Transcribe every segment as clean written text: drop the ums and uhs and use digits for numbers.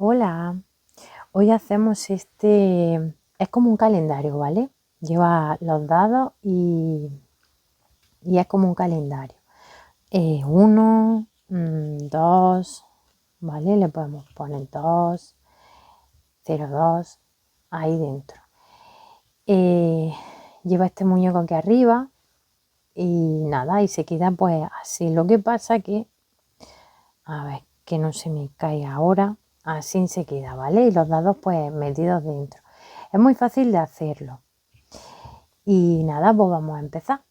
Hola, hoy hacemos es como un calendario, ¿vale? Lleva los dados y es como un calendario. Uno, dos, ¿vale? Le podemos poner dos, 02, ahí dentro. Lleva este muñeco aquí arriba y nada, y se queda pues así. Lo que pasa que, a ver, que no se me cae ahora. Así se queda, ¿vale? Y los dados pues metidos dentro. Es muy fácil de hacerlo. Y nada, pues vamos a empezar.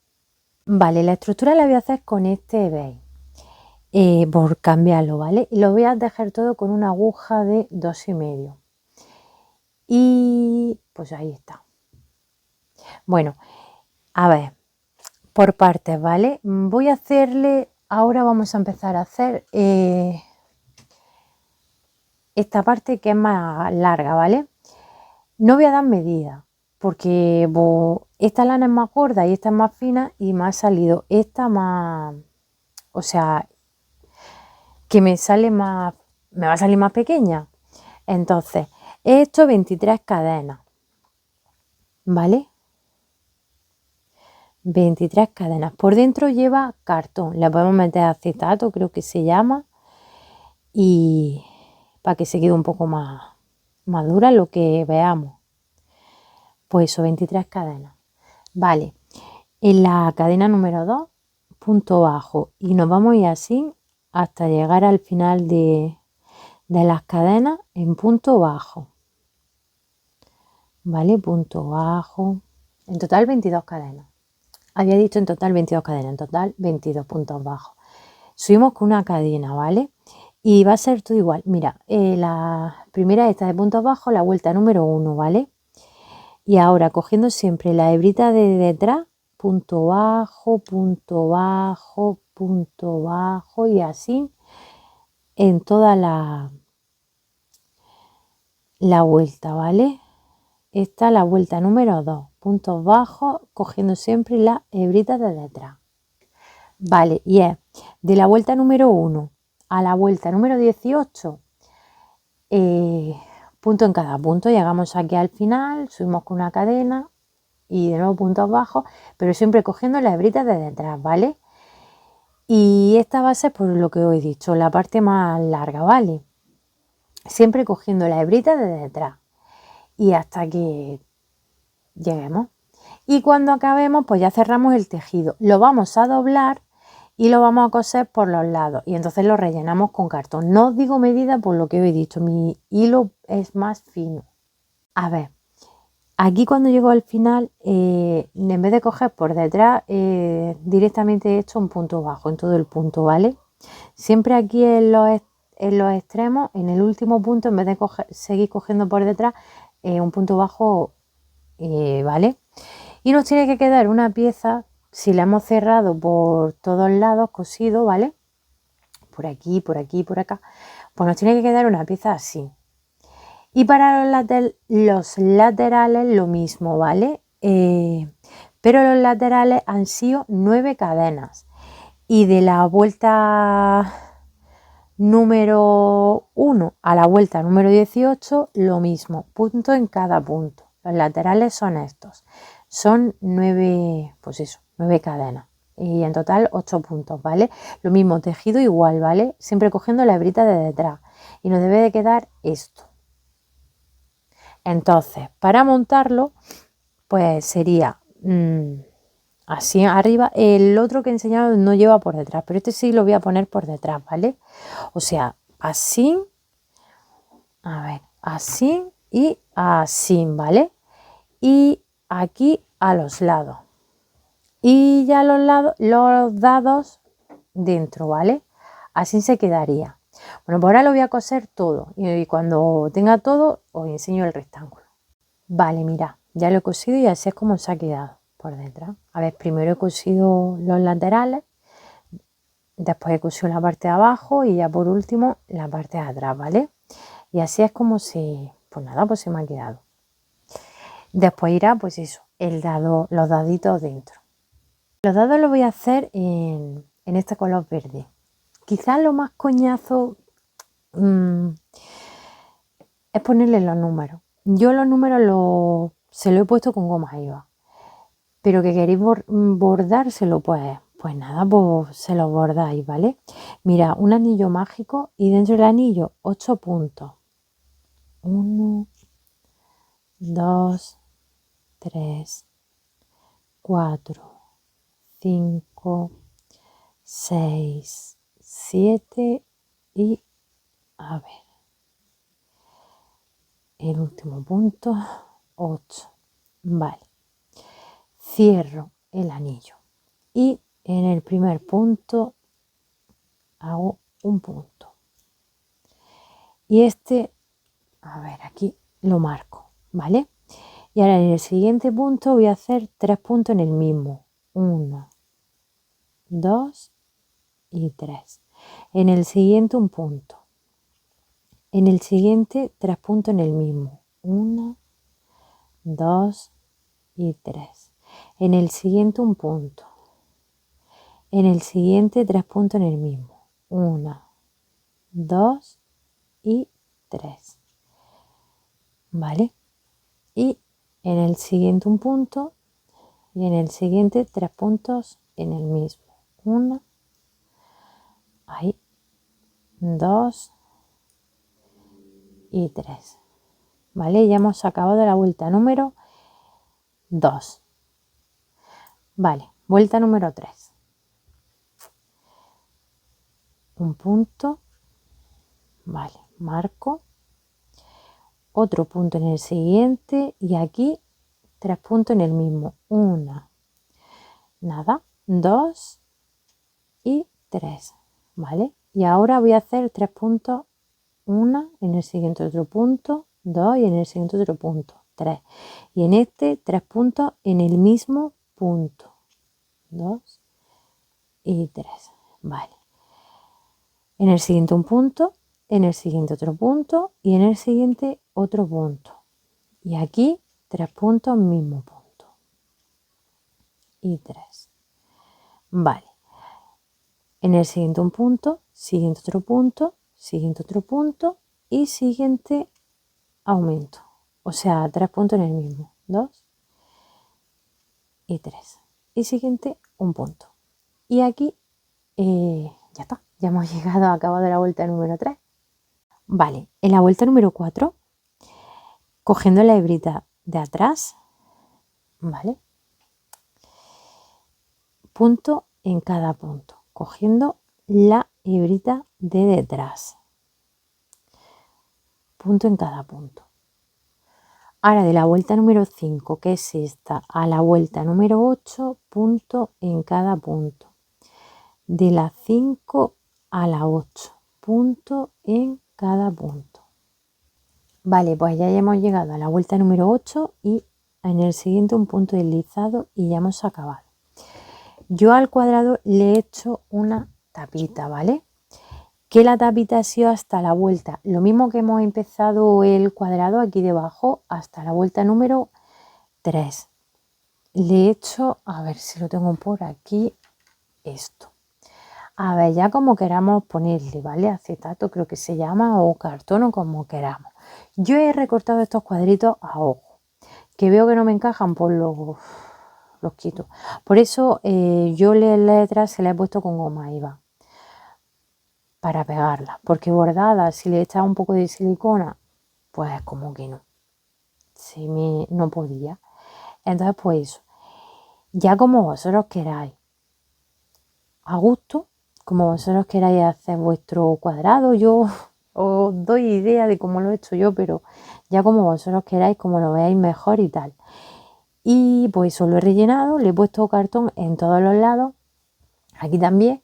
Vale, la estructura la voy a hacer con este eBay. Por cambiarlo, ¿vale? Y lo voy a dejar todo con una aguja de 2,5. Y pues ahí está. Bueno, a ver, por partes, ¿vale? Voy a hacerle, ahora vamos a empezar a hacer esta parte que es más larga, ¿vale? No voy a dar medida porque esta lana es más gorda y esta es más fina y me ha salido esta más, o sea, que me va a salir más pequeña. Entonces, he hecho 23 cadenas, ¿vale? 23 cadenas. Por dentro lleva cartón, le podemos meter acetato, creo que se llama, y para que se quede un poco más dura lo que veamos. Pues eso, 23 cadenas. Vale, en la cadena número 2, punto bajo, y nos vamos a ir así hasta llegar al final de las cadenas en punto bajo. Vale, punto bajo. En total 22 cadenas. Había dicho en total 22 cadenas, en total 22 puntos bajos. Subimos con una cadena, ¿vale? Y va a ser todo igual. Mira, la primera esta de puntos bajos, la vuelta número 1, ¿vale? Y ahora cogiendo siempre la hebrita de detrás, punto bajo, punto bajo, punto bajo y así en toda la vuelta, ¿vale? Esta es la vuelta número 2, puntos bajos, cogiendo siempre la hebrita de detrás. Vale, y es de la vuelta número 1 a la vuelta número 18, punto en cada punto, llegamos aquí al final, subimos con una cadena y de nuevo puntos bajos, pero siempre cogiendo la hebrita de detrás, ¿vale? Y esta va a ser por lo que os he dicho, la parte más larga, ¿vale? Siempre cogiendo la hebrita de detrás y hasta que lleguemos. Y cuando acabemos, pues ya cerramos el tejido. Lo vamos a doblar y lo vamos a coser por los lados. Y entonces lo rellenamos con cartón. No os digo medida por lo que os he dicho. Mi hilo es más fino. A ver, aquí cuando llego al final, en vez de coger por detrás, directamente he hecho un punto bajo en todo el punto, ¿vale? Siempre aquí en los extremos, en el último punto, en vez de seguir cogiendo por detrás, un punto bajo, ¿vale? Y nos tiene que quedar una pieza, si la hemos cerrado por todos lados, cosido, ¿vale? Por aquí, por aquí, por acá, pues nos tiene que quedar una pieza así. Y para los laterales lo mismo, ¿vale? Pero los laterales han sido 9 cadenas. Y de la vuelta número 1 a la vuelta número 18, lo mismo, punto en cada punto. Los laterales son estos. Son 9, pues eso, 9 cadenas. Y en total 8 puntos, ¿vale? Lo mismo, tejido igual, ¿vale? Siempre cogiendo la hebrita de detrás. Y nos debe de quedar esto. Entonces, para montarlo, pues sería así arriba. El otro que he enseñado no lleva por detrás, pero este sí lo voy a poner por detrás, ¿vale? O sea, así, a ver, así y así, ¿vale? Y aquí a los lados. Y ya los lados, los dados dentro, ¿vale? Así se quedaría. Bueno, pues ahora lo voy a coser todo y cuando tenga todo os enseño el rectángulo. Vale, mira, ya lo he cosido y así es como se ha quedado por detrás. A ver, primero he cosido los laterales, después he cosido la parte de abajo y ya por último la parte de atrás, ¿vale? Y así es como pues nada, pues se me ha quedado. Después irá, pues eso, los daditos dentro. Los dados los voy a hacer en este color verde. Quizás lo más coñazo es ponerle los números. Yo los números se lo he puesto con goma eva, pero que queréis bordárselo, pues nada, pues se lo bordáis, ¿vale? Mira, un anillo mágico y dentro del anillo 8 puntos. 1, 2, 3, 4, 5, 6, 7 y a ver, el último punto, 8. Vale, cierro el anillo y en el primer punto hago un punto. Y a ver, aquí lo marco, ¿vale? Y ahora en el siguiente punto voy a hacer 3 puntos en el mismo. 1, 2 y 3. En el siguiente un punto. En el siguiente 3 puntos en el mismo. 1, 2 y 3. En el siguiente un punto. En el siguiente 3 puntos en el mismo. 1, 2 y 3. ¿Vale? Y en el siguiente un punto y en el siguiente 3 puntos en el mismo. 1, ahí, 2 y 3. ¿Vale? Ya hemos acabado la vuelta número 2. Vale, vuelta número 3. Un punto, vale, marco, otro punto en el siguiente y aquí 3 puntos en el mismo. 1, nada, 2 y 3, ¿vale? Y ahora voy a hacer 3 puntos, 1 en el siguiente otro punto, 2 y en el siguiente otro punto, 3. Y en este 3 puntos en el mismo punto, 2 y 3, vale. En el siguiente un punto, en el siguiente otro punto y en el siguiente otro punto. Y aquí 3 puntos, mismo punto. Y 3. Vale. En el siguiente un punto, siguiente otro punto, siguiente otro punto y siguiente aumento. O sea, 3 puntos en el mismo. 2 y 3. Y siguiente un punto. Y aquí ya está. Ya hemos llegado a cabo de la vuelta número 3. Vale, en la vuelta número 4, cogiendo la hebrita de atrás, ¿vale? Punto en cada punto, cogiendo la hebrita de detrás. Punto en cada punto. Ahora de la vuelta número 5, que es esta, a la vuelta número 8, punto en cada punto. De la 5 a la 8, punto en cada punto. Vale, pues ya hemos llegado a la vuelta número 8 y en el siguiente un punto deslizado y ya hemos acabado. Yo al cuadrado le he hecho una tapita, ¿vale? Que la tapita ha sido hasta la vuelta. Lo mismo que hemos empezado el cuadrado aquí debajo hasta la vuelta número 3. Le he hecho, a ver si lo tengo por aquí, esto. A ver, ya como queramos ponerle, ¿vale? Acetato creo que se llama o cartón o como queramos. Yo he recortado estos cuadritos a ojo, que veo que no me encajan, pues los quito. Por eso yo las letras se las he puesto con goma eva para pegarlas, porque bordadas, si le echaba un poco de silicona, pues como que no, no podía. Entonces pues eso, ya como vosotros queráis, a gusto, como vosotros queráis hacer vuestro cuadrado, yo os doy idea de cómo lo he hecho yo, pero ya como vosotros queráis, como lo veáis mejor y tal. Y pues eso lo he rellenado, le he puesto cartón en todos los lados, aquí también,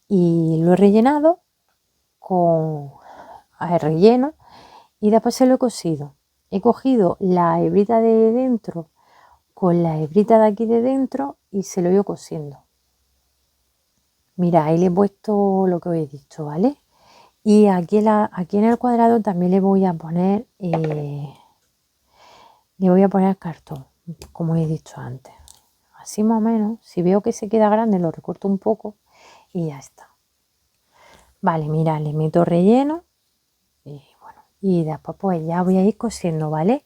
y lo he rellenado con el relleno y después se lo he cosido. He cogido la hebrita de dentro con la hebrita de aquí de dentro y se lo he ido cosiendo. Mira, ahí le he puesto lo que os he dicho, ¿vale? Y aquí en el cuadrado también le voy a poner cartón, como he dicho antes. Así más o menos, si veo que se queda grande lo recorto un poco y ya está. Vale, mira, le meto relleno y bueno, y después pues ya voy a ir cosiendo, ¿vale?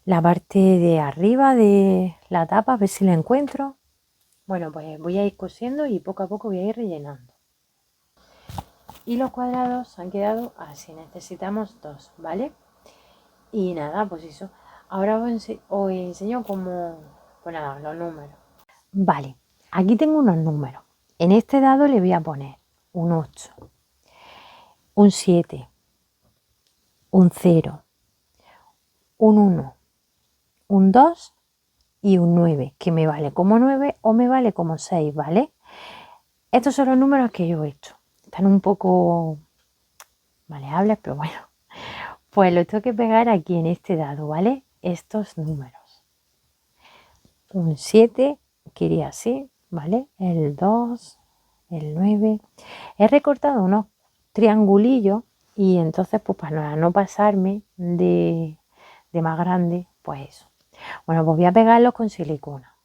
La parte de arriba de la tapa, a ver si la encuentro. Bueno, pues voy a ir cosiendo y poco a poco voy a ir rellenando. Y los cuadrados han quedado así, necesitamos dos, ¿vale? Y nada, pues eso. Ahora os enseño cómo, pues nada, los números. Vale, aquí tengo unos números. En este dado le voy a poner un 8, un 7, un 0, un 1, un 2 y un 9, que me vale como 9 o me vale como 6, ¿vale? Estos son los números que yo he hecho. Están un poco maleables, pero bueno. Pues los tengo que pegar aquí en este dado, ¿vale? Estos números. Un 7, que iría así, ¿vale? El 2, el 9. He recortado unos triangulillos y entonces, pues para no pasarme de más grande, pues eso. Bueno, pues voy a pegarlos con silicona.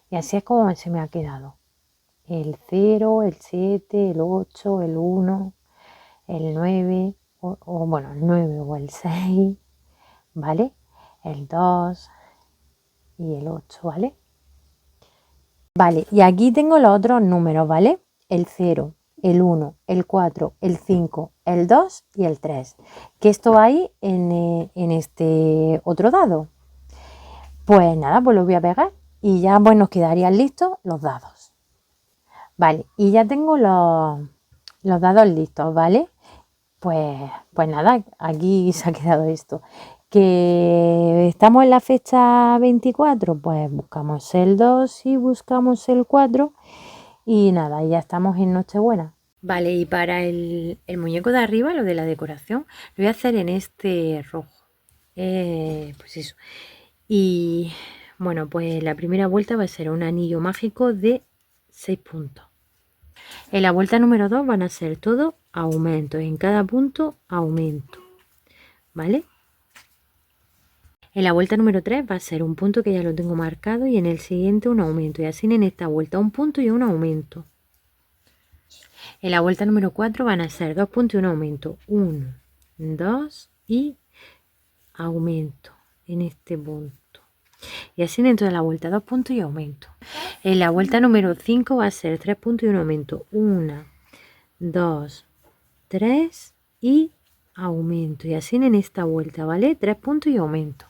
Y así es como se me ha quedado. El 0, el 7, el 8, el 1, el 9, bueno, el 9 o el 6, ¿vale? El 2 y el 8, ¿vale? Vale, y aquí tengo los otros números, ¿vale? El 0, el 1, el 4, el 5, el 2 y el 3. Que esto va ahí en este otro dado. Pues nada, pues lo voy a pegar y ya pues nos quedarían listos los dados. Vale, y ya tengo los dados listos, ¿vale? Pues nada, aquí se ha quedado esto. Que estamos en la fecha 24, pues buscamos el 2 y buscamos el 4 y nada, ya estamos en Nochebuena. Vale, y para el muñeco de arriba, lo de la decoración, lo voy a hacer en este rojo. Pues eso. Y bueno, pues la primera vuelta va a ser un anillo mágico de 6 puntos. En la vuelta número 2 van a ser todos aumentos, en cada punto aumento, ¿vale? En la vuelta número 3 va a ser un punto que ya lo tengo marcado y en el siguiente un aumento, y así en esta vuelta un punto y un aumento. En la vuelta número 4 van a ser 2 puntos y un aumento, 1, 2 y aumento en este punto. Y así dentro de la vuelta 2 puntos y aumento. En la vuelta número 5 va a ser 3 puntos y un aumento, 1, 2, 3 y aumento. Y así en esta vuelta, ¿vale? 3 puntos y aumento.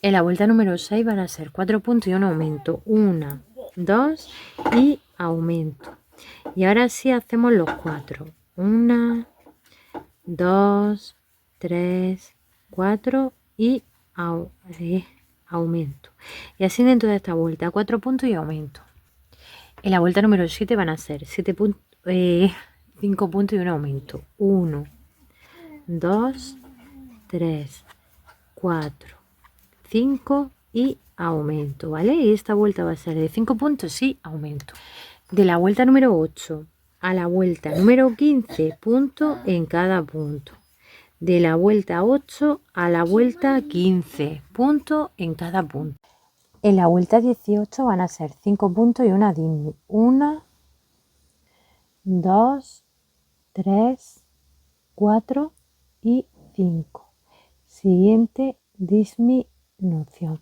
En la vuelta número 6 van a ser 4 puntos y un aumento, 1, 2 y aumento. Y ahora sí hacemos los 4. 1, 2, 3, 4 y aumento. Y así dentro de esta vuelta, 4 puntos y aumento. En la vuelta número 7 van a ser 5 puntos y un aumento. 1, 2, 3, 4, 5 y aumento, ¿vale? Y esta vuelta va a ser de 5 puntos y aumento. De la vuelta número 8 a la vuelta número 15, puntos en cada punto. De la vuelta 8 a la vuelta 15, puntos en cada punto. En la vuelta 18 van a ser 5 puntos y una disminución. 1, 2, 3, 4 y 5. Siguiente disminución.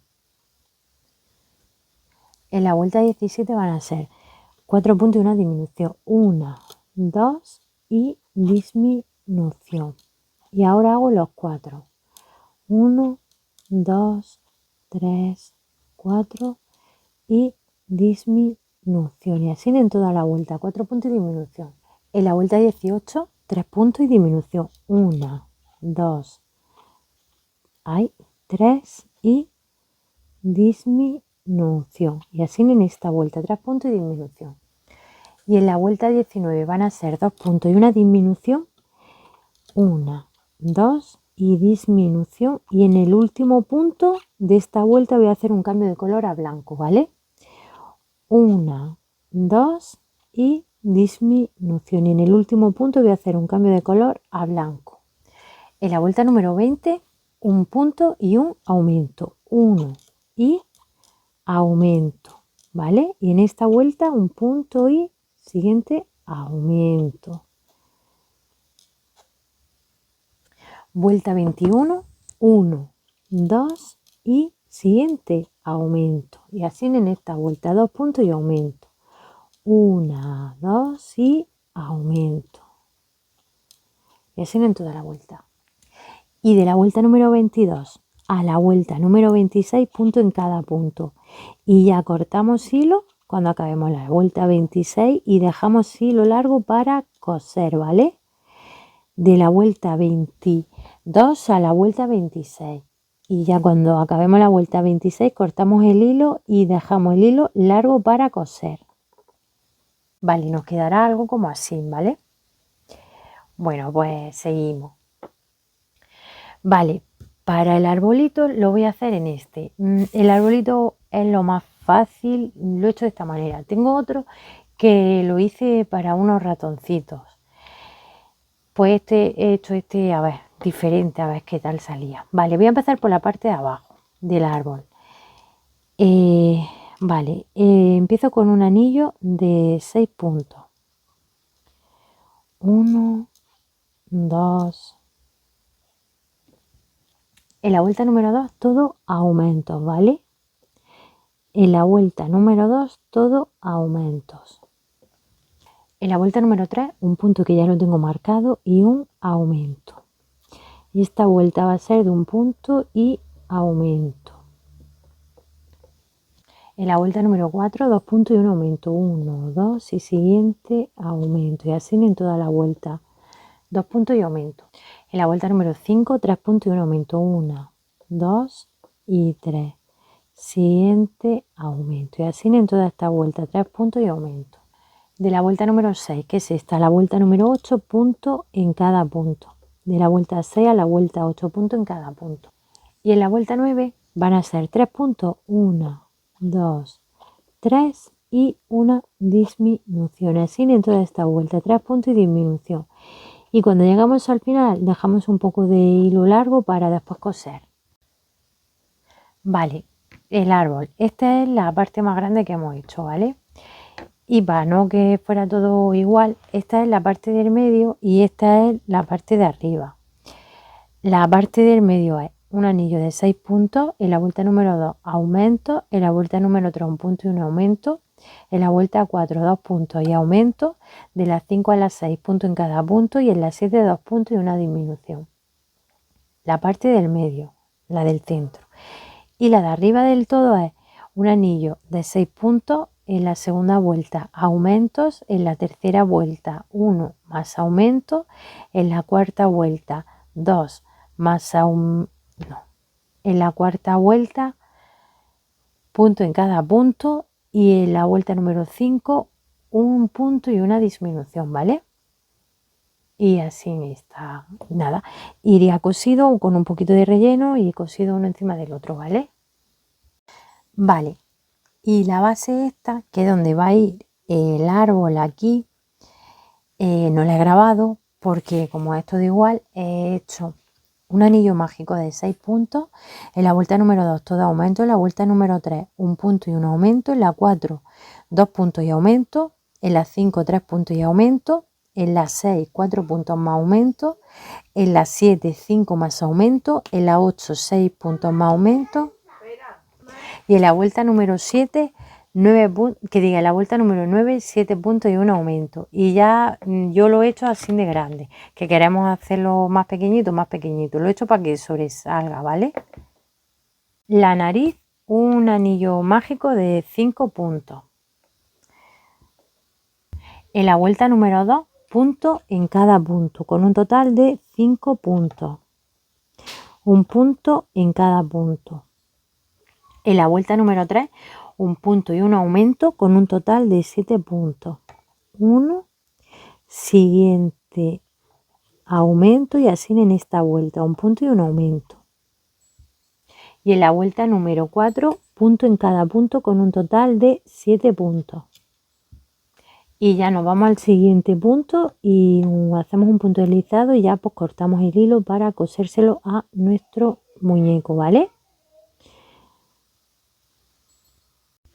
En la vuelta 17 van a ser 4 puntos y una disminución. 1, 2 y disminución. Y ahora hago los 4. 1, 2, 3, 4 y disminución. Y así en toda la vuelta, 4 puntos y disminución. En la vuelta 18, 3 puntos y disminución. 1, 2, 3 y disminución. Y así en esta vuelta, 3 puntos y disminución. Y en la vuelta 19 van a ser 2 puntos y una disminución. 1, 2 y disminución. Y en el último punto de esta vuelta voy a hacer un cambio de color a blanco, ¿vale? 1, 2 y disminución. Y en el último punto voy a hacer un cambio de color a blanco. En la vuelta número 20, un punto y un aumento. 1 y aumento, ¿vale? Y en esta vuelta un punto y siguiente aumento. vuelta 21, 1, 2 y siguiente aumento. Y así en esta vuelta 2 puntos y aumento. 1, 2 y aumento. Y así en toda la vuelta. Y de la vuelta número 22 a la vuelta número 26, punto en cada punto. Y ya cortamos hilo cuando acabemos la vuelta 26 y dejamos hilo largo para coser, ¿vale? De la vuelta 22 a la vuelta 26. Y ya cuando acabemos la vuelta 26 cortamos el hilo y dejamos el hilo largo para coser. Vale, nos quedará algo como así, ¿vale? Bueno, pues seguimos. Vale, para el arbolito lo voy a hacer en este. El arbolito es lo más fácil, lo he hecho de esta manera. Tengo otro que lo hice para unos ratoncitos. Pues he hecho este, a ver, diferente, a ver qué tal salía. Vale, voy a empezar por la parte de abajo del árbol. Vale, empiezo con un anillo de 6 puntos. 1, 2. En la vuelta número 2 todo aumentos, ¿vale? En la vuelta número 2 todo aumentos. En la vuelta número 3 un punto que ya lo tengo marcado y un aumento. Y esta vuelta va a ser de un punto y aumento. En la vuelta número 4 2 puntos y un aumento. 1, 2 y siguiente aumento. Y así en toda la vuelta. 2 puntos y aumento. En la vuelta número 5 3 puntos y un aumento. 1, 2 y 3. Siguiente aumento. Y así en toda esta vuelta. 3 puntos y aumento. De la vuelta número 6, que es esta, la vuelta número 8, punto en cada punto. De la vuelta 6 a la vuelta 8, punto en cada punto. Y en la vuelta 9 van a ser 3 puntos, 1, 2, 3 y una disminución. Así en toda esta vuelta, 3 puntos y disminución. Y cuando llegamos al final dejamos un poco de hilo largo para después coser. Vale, el árbol. Esta es la parte más grande que hemos hecho, ¿vale? Y para no que fuera todo igual, esta es la parte del medio y esta es la parte de arriba. La parte del medio es un anillo de 6 puntos, en la vuelta número 2 aumento, en la vuelta número 3 un punto y un aumento, en la vuelta 4 2 puntos y aumento, de las 5 a las 6 puntos en cada punto y en las 7 2 puntos y una disminución. La parte del medio, la del centro. Y la de arriba del todo es un anillo de 6 puntos, en la segunda vuelta aumentos, en la tercera vuelta 1 más aumento, en la cuarta vuelta 2 más aumento, no, en la cuarta vuelta punto en cada punto y en la vuelta número 5 un punto y una disminución, ¿vale? Y así está, nada, iría cosido con un poquito de relleno y cosido uno encima del otro, ¿vale? Vale. Y la base esta, que es donde va a ir el árbol aquí, no la he grabado porque como es todo igual, he hecho un anillo mágico de 6 puntos. En la vuelta número 2 todo aumento, en la vuelta número 3 un punto y un aumento, en la 4 2 puntos y aumento, en la 5 3 puntos y aumento, en la 6 4 puntos más aumento, en la 7 5 más aumento, en la 8 6 puntos más aumento. Y en la vuelta número 7, 9 en la vuelta número 9, 7 puntos y un aumento. Y ya yo lo he hecho así de grande, que queremos hacerlo más pequeñito, más pequeñito. Lo he hecho para que sobresalga, ¿vale? La nariz, un anillo mágico de 5 puntos. En la vuelta número 2, punto en cada punto, con un total de 5 puntos. Un punto en cada punto. En la vuelta número 3, un punto y un aumento con un total de 7 puntos. 1, siguiente aumento y así en esta vuelta, un punto y un aumento. Y en la vuelta número 4, punto en cada punto con un total de 7 puntos. Y ya nos vamos al siguiente punto y hacemos un punto deslizado y ya pues cortamos el hilo para cosérselo a nuestro muñeco, ¿vale?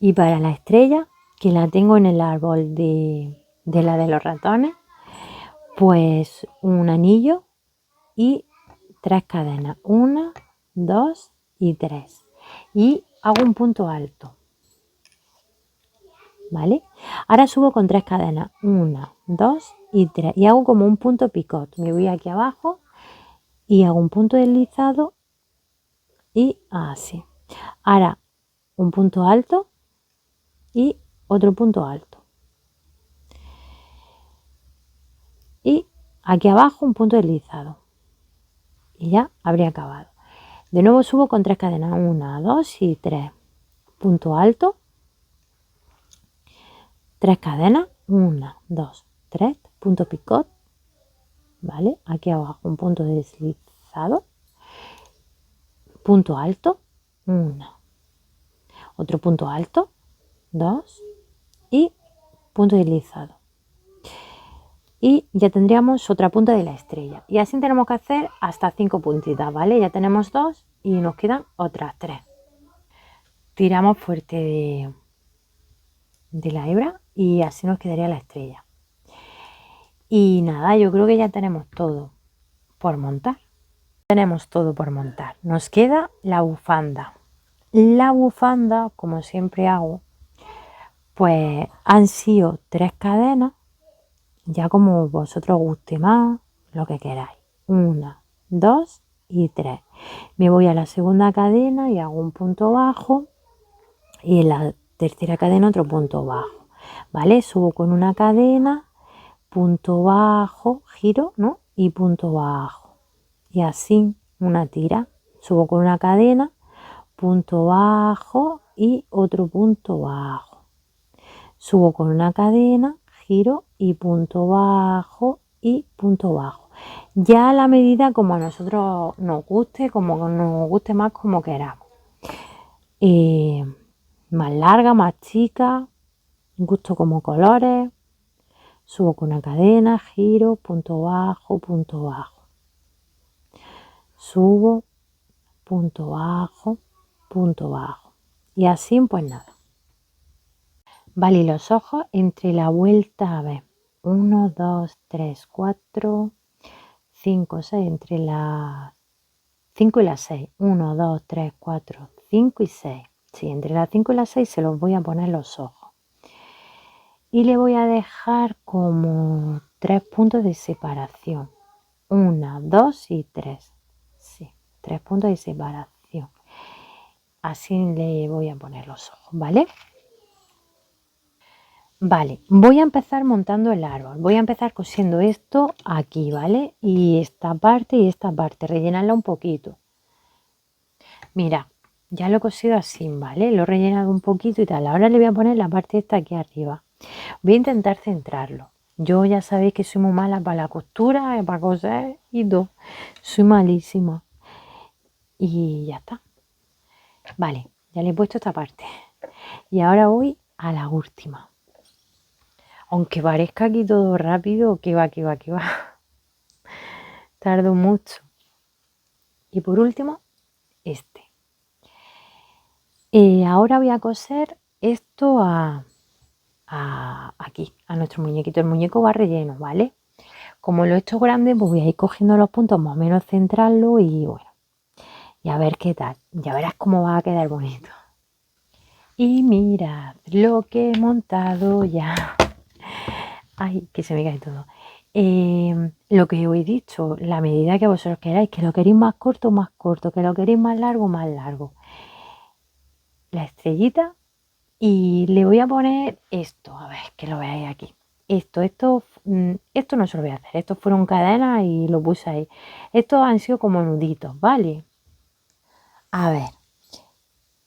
Y para la estrella, que la tengo en el árbol de la de los ratones, pues un anillo y 3 cadenas, 1, 2 y 3, y hago un punto alto, ¿vale? Ahora subo con 3 cadenas, 1, 2 y 3, y hago como un punto picot. Me voy aquí abajo y hago un punto deslizado y así. Ahora un punto alto y otro punto alto, y aquí abajo un punto deslizado, y ya habría acabado. De nuevo subo con 3 cadenas, 1, 2 y 3, punto alto, 3 cadenas, 1, 2, 3, punto picot, ¿vale? Aquí abajo un punto deslizado, punto alto, 1, otro punto alto, 2 y punto deslizado. Y ya tendríamos otra punta de la estrella. Y así tenemos que hacer hasta 5 puntitas, ¿vale? Ya tenemos 2 y nos quedan otras 3. Tiramos fuerte de la hebra y así nos quedaría la estrella. Y nada, yo creo que ya tenemos todo por montar. Tenemos todo por montar. Nos queda la bufanda. La bufanda, como siempre hago, pues han sido 3 cadenas, ya como vosotros guste más, lo que queráis. 1, 2 y 3. Me voy a la segunda cadena y hago un punto bajo, y en la tercera cadena otro punto bajo, ¿vale? Subo con una cadena, punto bajo, giro, ¿no? Y punto bajo, y así una tira. Subo con una cadena, punto bajo y otro punto bajo. Subo con una cadena, giro y punto bajo y punto bajo. Ya a la medida como a nosotros nos guste, como nos guste más, como queramos. Más larga, más chica, gusto como colores. Subo con una cadena, giro, punto bajo, punto bajo. Subo, punto bajo, punto bajo. Y así pues nada. Vale, y los ojos entre la vuelta, a ver, 1, 2, 3, 4, 5, 6, entre las 5 y las 6. 1, 2, 3, 4, 5 y 6. Sí, entre las 5 y las 6 se los voy a poner los ojos. Y le voy a dejar como 3 puntos de separación. 1, 2 y 3. Sí, 3 puntos de separación. Así le voy a poner los ojos, ¿vale? Vale, voy a empezar montando el árbol. Voy a empezar cosiendo esto aquí, ¿vale? Y esta parte, rellenarla un poquito. Mira, ya lo he cosido así, ¿vale? Lo he rellenado un poquito y tal. Ahora le voy a poner la parte esta aquí arriba. Voy a intentar centrarlo. Yo ya sabéis que soy muy mala para la costura, para coser y todo. Soy malísima. Y ya está. Vale, ya le he puesto esta parte. Y ahora voy a la última. Aunque parezca aquí todo rápido, que va. Tardo mucho. Y por último, este. Ahora voy a coser esto aquí, a nuestro muñequito. El muñeco va relleno, ¿vale? Como lo he hecho grande, pues voy a ir cogiendo los puntos, más o menos centrarlo y bueno. Y a ver qué tal. Ya verás cómo va a quedar bonito. Y mirad lo que he montado ya. Ay, que se me cae todo. Lo que os he dicho, la medida que vosotros queráis, que lo queréis más corto, que lo queréis más largo. La estrellita, y le voy a poner esto, a ver, que lo veáis aquí. Esto no se lo voy a hacer, estos fueron cadenas y lo puse ahí. Estos han sido como nuditos, ¿vale? A ver,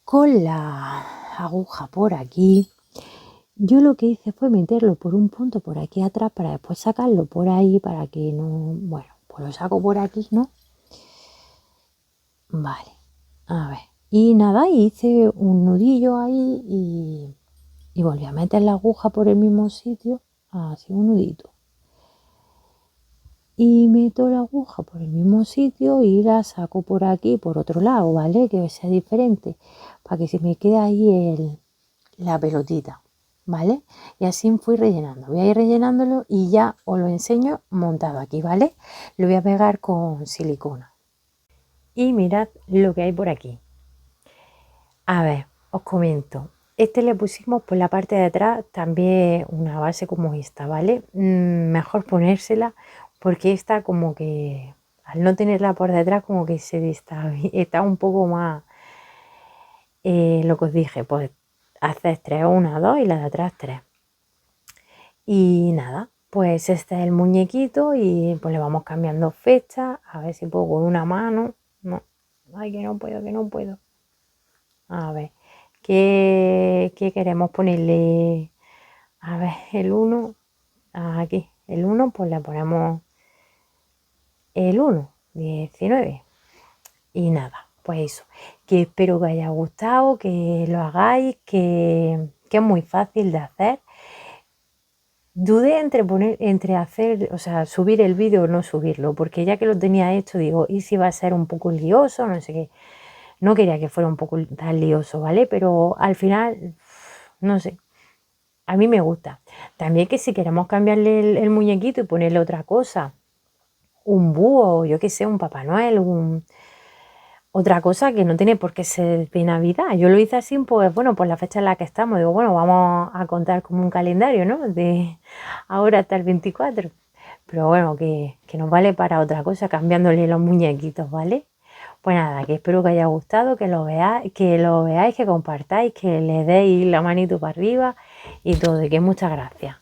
con la aguja por aquí, yo lo que hice fue meterlo por un punto por aquí atrás para después sacarlo por ahí para que no, bueno, pues lo saco por aquí, ¿no? Vale, a ver, y nada, hice un nudillo ahí y volví a meter la aguja por el mismo sitio, así un nudito. Y meto la aguja por el mismo sitio y la saco por aquí, por otro lado, ¿vale? Que sea diferente, para que se me quede ahí la pelotita, ¿vale? Y así fui rellenando. Voy a ir rellenándolo y ya os lo enseño montado aquí, ¿vale? Lo voy a pegar con silicona. Y mirad lo que hay por aquí. A ver, os comento. Este le pusimos por la parte de atrás también una base como esta, ¿vale? Mejor ponérsela porque esta como que al no tenerla por detrás como que está un poco más, lo que os dije, pues haces 3, 1, 2 y la de atrás 3. Y nada, pues este es el muñequito y pues le vamos cambiando fecha, a ver si puedo con una mano. No, ay, que no puedo, que no puedo. A ver, ¿qué queremos ponerle? A ver, el 1, aquí, el 1, pues le ponemos el 1, 19. Y nada, pues eso, que espero que haya gustado, que lo hagáis, que es muy fácil de hacer. Dudé entre hacer, o sea, subir el vídeo o no subirlo, porque ya que lo tenía hecho, digo, ¿y si va a ser un poco lioso? No sé qué. No quería que fuera un poco tan lioso, ¿vale? Pero al final, no sé, a mí me gusta. También que si queremos cambiarle el muñequito y ponerle otra cosa, un búho, yo qué sé, un Papá Noel, otra cosa que no tiene por qué ser de Navidad. Yo lo hice así, pues bueno, por la fecha en la que estamos. Digo, bueno, vamos a contar como un calendario, ¿no? De ahora hasta el 24. Pero bueno, que nos vale para otra cosa, cambiándole los muñequitos, ¿vale? Pues nada, que espero que haya gustado, que lo veáis, que compartáis, que le deis la manito para arriba y todo, y que muchas gracias.